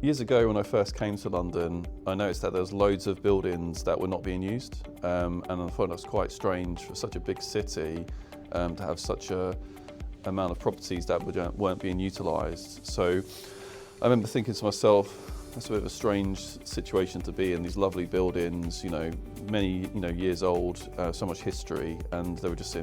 Years ago when I first came to London, I noticed that there was loads of buildings that were not being used, and I thought that was quite strange for such a big city to have such a amount of properties that weren't being utilised. So I remember thinking to myself, that's a bit of a strange situation to be in, these lovely buildings, many years old, so much history, and they were just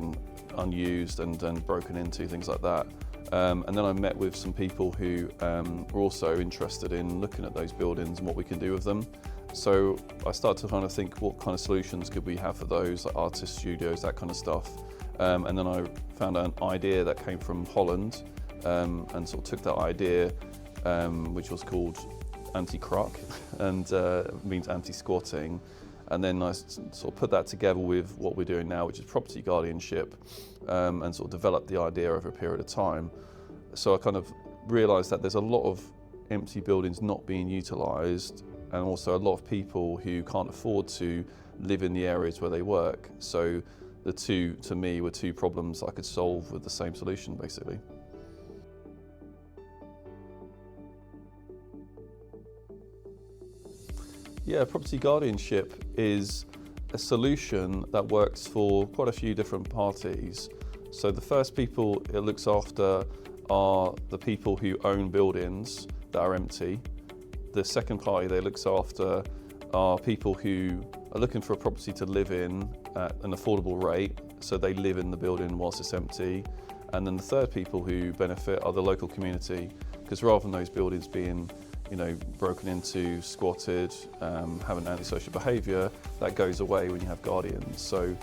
unused and broken into, things like that. And then I met with some people who were also interested in looking at those buildings and what we can do with them. So I started to kind of think, what kind of solutions could we have for those, like artist studios, that kind of stuff. And then I found an idea that came from Holland, and sort of took that idea, which was called anti-croc, and means anti-squatting. And then I sort of put that together with what we're doing now, which is property guardianship, and sort of developed the idea over a period of time. So I kind of realised that there's a lot of empty buildings not being utilised, and also a lot of people who can't afford to live in the areas where they work. So the two, to me, were two problems I could solve with the same solution, basically. Yeah, property guardianship is a solution that works for quite a few different parties. So the first people it looks after are the people who own buildings that are empty. The second party they looks after are people who are looking for a property to live in at an affordable rate, so they live in the building whilst it's empty. And then the third people who benefit are the local community, because rather than those buildings being broken into, squatted, having antisocial behaviour, that goes away when you have guardians. So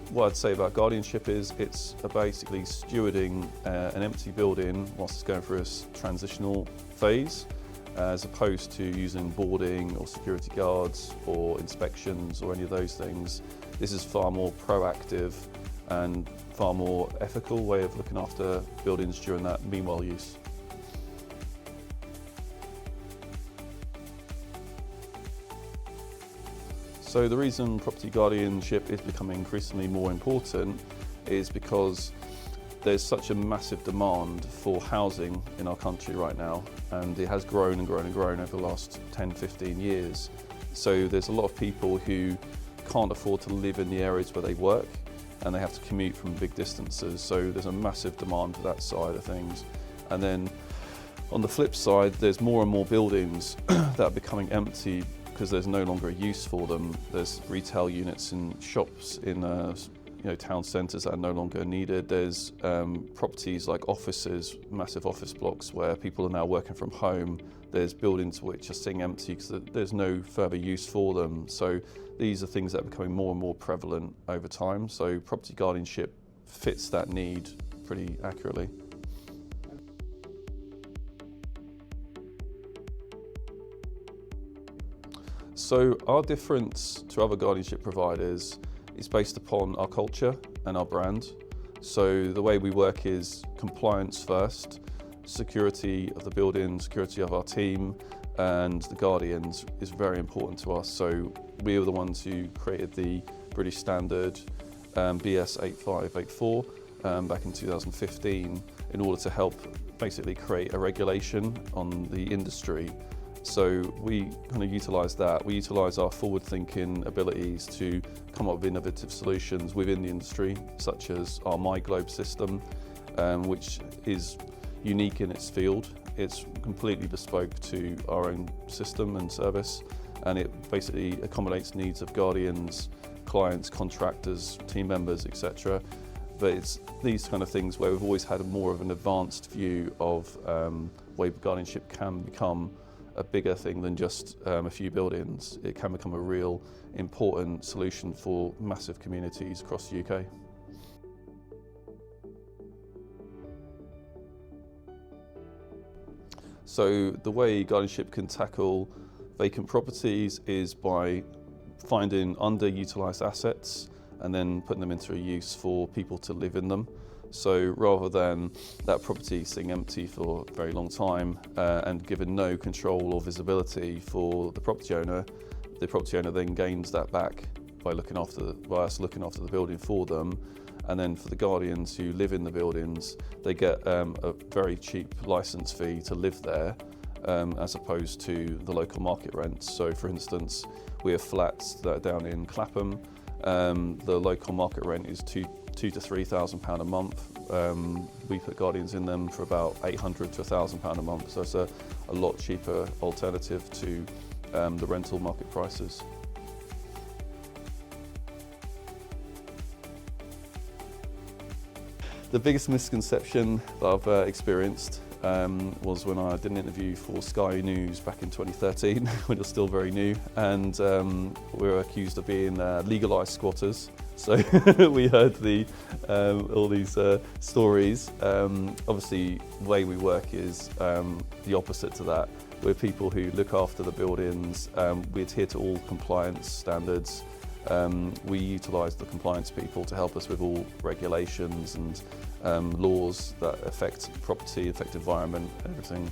what I'd say about guardianship is it's basically stewarding an empty building whilst it's going through a transitional phase, as opposed to using boarding or security guards or inspections or any of those things. This is far more proactive and far more ethical way of looking after buildings during that meanwhile use. So the reason property guardianship is becoming increasingly more important is because there's such a massive demand for housing in our country right now, and it has grown and grown and grown over the last 10, 15 years. So there's a lot of people who can't afford to live in the areas where they work, and they have to commute from big distances. So there's a massive demand for that side of things. And then on the flip side, there's more and more buildings that are becoming empty because there's no longer a use for them. There's retail units in shops in town centres that are no longer needed. There's properties like offices, massive office blocks where people are now working from home. There's buildings which are sitting empty because there's no further use for them. So these are things that are becoming more and more prevalent over time. So property guardianship fits that need pretty accurately. So our difference to other guardianship providers is based upon our culture and our brand. So the way we work is compliance first, security of the building, security of our team, and the guardians is very important to us. So we were the ones who created the British standard BS 8584 back in 2015 in order to help basically create a regulation on the industry. So we kind of utilise that. We utilise our forward-thinking abilities to come up with innovative solutions within the industry, such as our MyGlobe system, which is unique in its field. It's completely bespoke to our own system and service, and it basically accommodates needs of guardians, clients, contractors, team members, etc. But it's these kind of things where we've always had more of an advanced view of where guardianship can become a bigger thing than just a few buildings. It can become a real important solution for massive communities across the UK. So the way guardianship can tackle vacant properties is by finding underutilised assets and then putting them into a use for people to live in them. So rather than that property sitting empty for a very long time and given no control or visibility for the property owner then gains that back by us looking after the building for them. And then for the guardians who live in the buildings, they get a very cheap licence fee to live there. as opposed to the local market rents. So for instance, we have flats that are down in Clapham. The local market rent is £2,000 to £3,000 a month. We put guardians in them for about £800 to £1,000 a month, so it's a lot cheaper alternative to the rental market prices. The biggest misconception that I've experienced was when I did an interview for Sky News back in 2013, when it was still very new, and we were accused of being legalised squatters. So we heard all these stories. Obviously, the way we work is the opposite to that. We're people who look after the buildings. We adhere to all compliance standards. We utilise the compliance people to help us with all regulations and laws that affect property, affect environment, everything.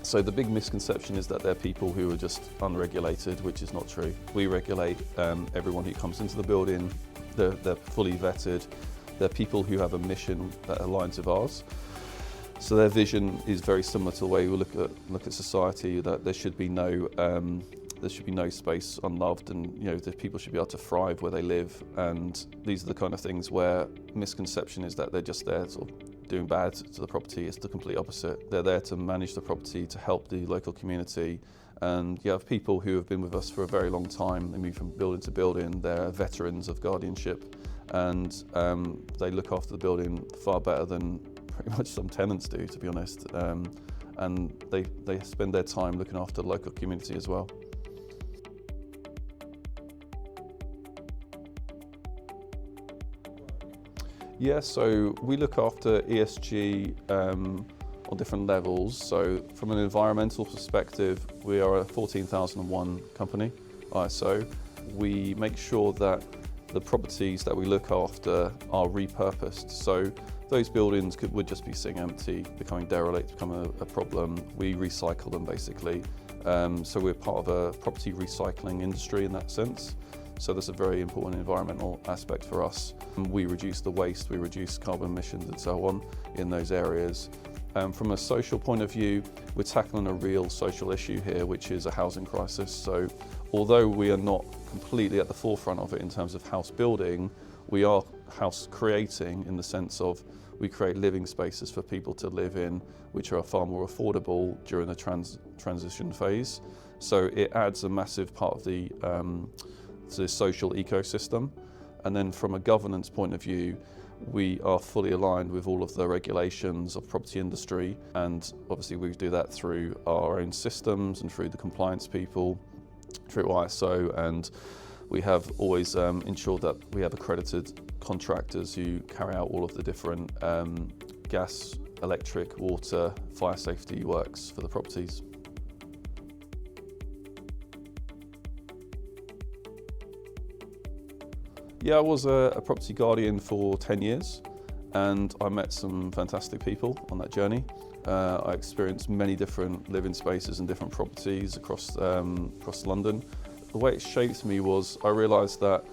So the big misconception is that they're people who are just unregulated, which is not true. We regulate everyone who comes into the building. They're fully vetted. They're people who have a mission that aligns with ours. So their vision is very similar to the way we look at society, that there should be no space unloved, and that people should be able to thrive where they live. And these are the kind of things where misconception is that they're just there sort of doing bad to the property. It's the complete opposite. They're there to manage the property, to help the local community. And you have people who have been with us for a very long time. They move from building to building. They're veterans of guardianship, and they look after the building far better than pretty much some tenants do, to be honest. And they spend their time looking after the local community as well. Yeah, so we look after ESG on different levels. So from an environmental perspective, we are a 14001 company, ISO. We make sure that the properties that we look after are repurposed. So those buildings would just be sitting empty, becoming derelict, becoming a problem. We recycle them basically. So we're part of a property recycling industry in that sense. So there's a very important environmental aspect for us. We reduce the waste, we reduce carbon emissions and so on in those areas. From a social point of view, we're tackling a real social issue here, which is a housing crisis. So although we are not completely at the forefront of it in terms of house building, we are house creating in the sense of we create living spaces for people to live in, which are far more affordable during the transition phase. So it adds a massive part of the social ecosystem. And then from a governance point of view, we are fully aligned with all of the regulations of property industry, and obviously we do that through our own systems and through the compliance people, through ISO, and we have always ensured that we have accredited contractors who carry out all of the different gas, electric, water, fire safety works for the properties. Yeah, I was a property guardian for 10 years, and I met some fantastic people on that journey. I experienced many different living spaces and different properties across London. The way it shaped me was I realised that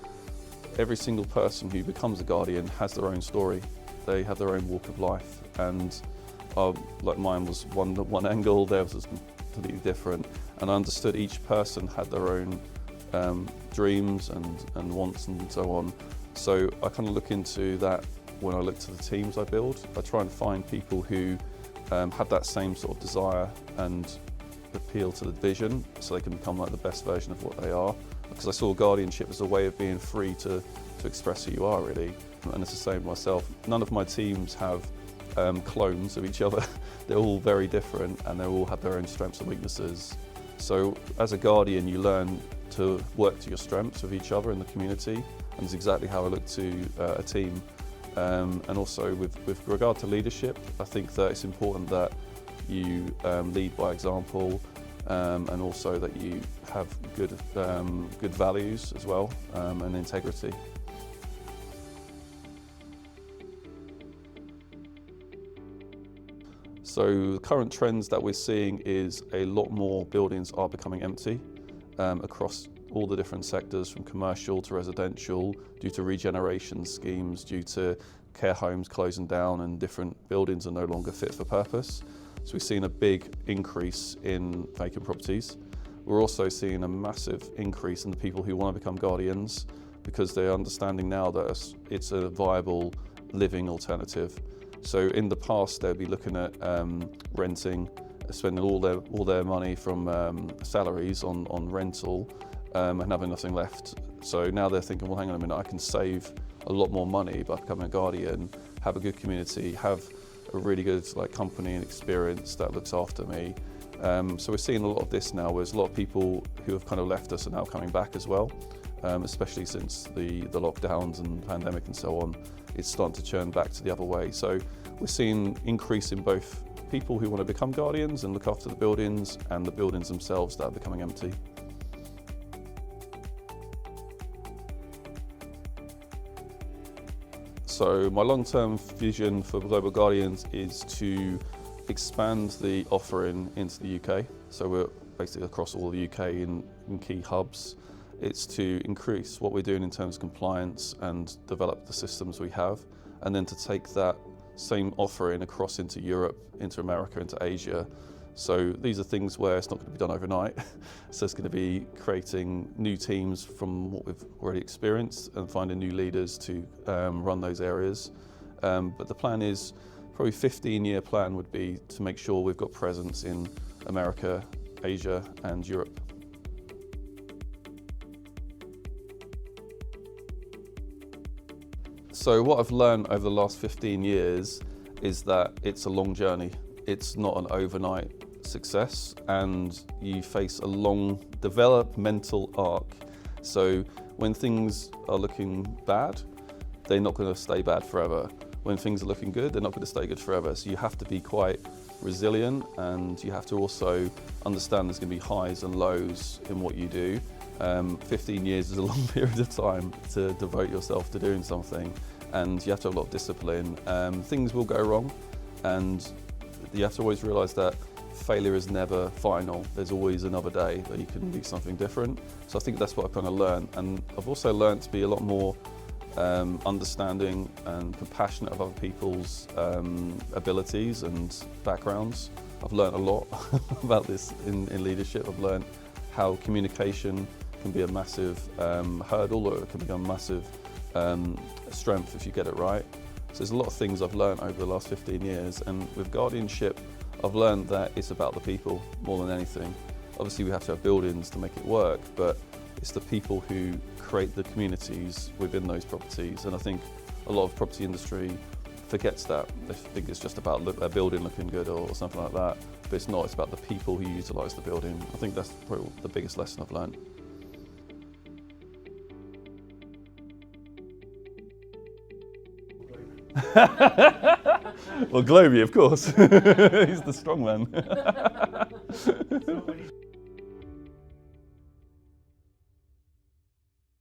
every single person who becomes a guardian has their own story. They have their own walk of life, and like mine was one angle, theirs was completely different, and I understood each person had their own dreams and wants and so on. So I kind of look into that when I look to the teams I build. I try and find people who have that same sort of desire and appeal to the vision, so they can become like the best version of what they are. Because I saw guardianship as a way of being free to express who you are, really. And it's the same myself. None of my teams have clones of each other. They're all very different, and they all have their own strengths and weaknesses. So as a guardian, you learn to work to your strengths with each other in the community, and it's exactly how I look to a team. And also with regard to leadership, I think that it's important that you lead by example, and also that you have good values as well, and integrity. So the current trends that we're seeing is a lot more buildings are becoming empty across all the different sectors, from commercial to residential, due to regeneration schemes, due to care homes closing down and different buildings are no longer fit for purpose. So we've seen a big increase in vacant properties. We're also seeing a massive increase in the people who want to become guardians because they're understanding now that it's a viable living alternative. So in the past, they'd be looking at renting, spending all their money from salaries on rental and having nothing left. So now they're thinking, well, hang on a minute, I can save a lot more money by becoming a guardian, have a good community, have a really good company and experience that looks after me. So we're seeing a lot of this now, where there's a lot of people who have kind of left us are now coming back as well, especially since the lockdowns and pandemic and so on. It's starting to churn back to the other way. So we're seeing increase in both people who want to become guardians and look after the buildings and the buildings themselves that are becoming empty. So my long-term vision for Global Guardians is to expand the offering into the UK. So we're basically across all the UK in key hubs. It's to increase what we're doing in terms of compliance and develop the systems we have, and then to take that same offering across into Europe, into America, into Asia. So these are things where it's not going to be done overnight. So it's going to be creating new teams from what we've already experienced and finding new leaders to run those areas. But the plan is, probably 15-year plan would be to make sure we've got presence in America, Asia and Europe. So what I've learned over the last 15 years is that it's a long journey. It's not an overnight success, and you face a long developmental arc. So when things are looking bad, they're not going to stay bad forever. When things are looking good, they're not going to stay good forever. So you have to be quite resilient, and you have to also understand there's going to be highs and lows in what you do. 15 years is a long period of time to devote yourself to doing something, and you have to have a lot of discipline. Things will go wrong, and you have to always realise that failure is never final. There's always another day that you can do something different. So I think that's what I've kind of learned, and I've also learned to be a lot more understanding and compassionate of other people's abilities and backgrounds. I've learned a lot about this in leadership. I've learned how communication can be a massive hurdle, or it can become a massive strength if you get it right. So there's a lot of things I've learned over the last 15 years, and with guardianship I've learned that it's about the people more than anything. Obviously we have to have buildings to make it work, but it's the people who create the communities within those properties, and I think a lot of property industry forgets that. They think it's just about a building looking good or something like that, but it's not. It's about the people who utilise the building. I think that's probably the biggest lesson I've learned. Well, Globy, of course. He's the strong man.